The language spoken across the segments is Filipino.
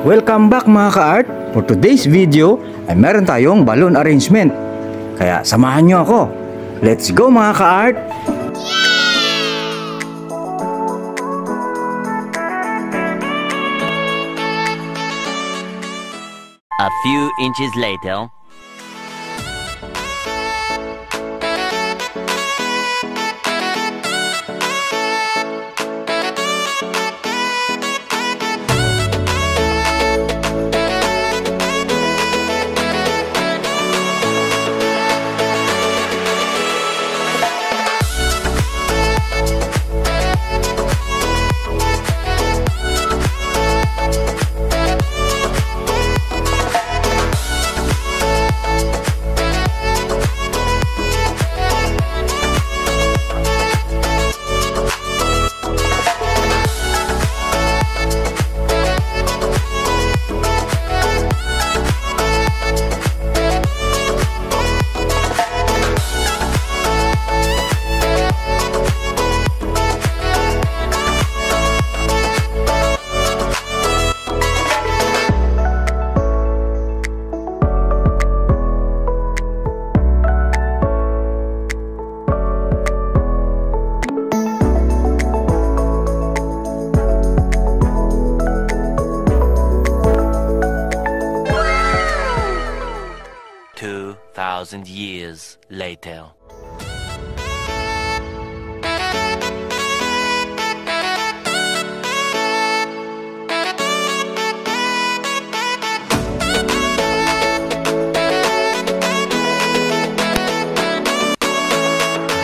Welcome back mga ka-art. For today's video ay meron tayong balloon arrangement. Kaya samahan nyo ako. Let's go mga ka-art! A few inches later. Thousand years later.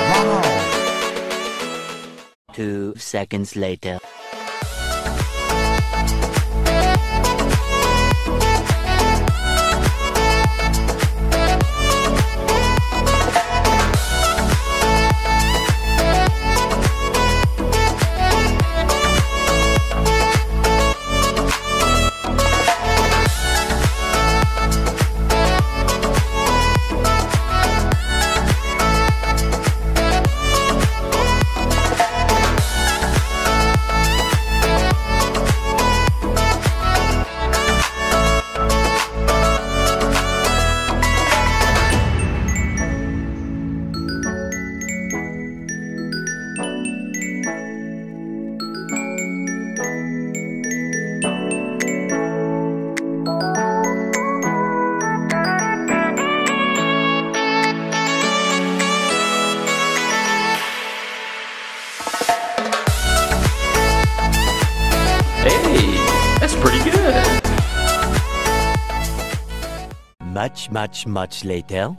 Wow. 2 seconds later. Hey, that's pretty good. Much later.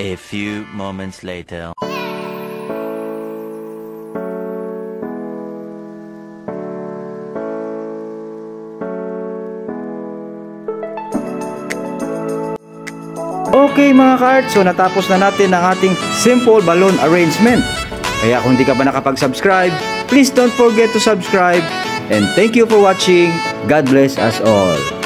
A few moments later. Okay mga ka-art, so natapos na natin ang ating simple balloon arrangement. Kaya kung di ka pa nakapag-subscribe, please don't forget to subscribe. And thank you for watching. God bless us all.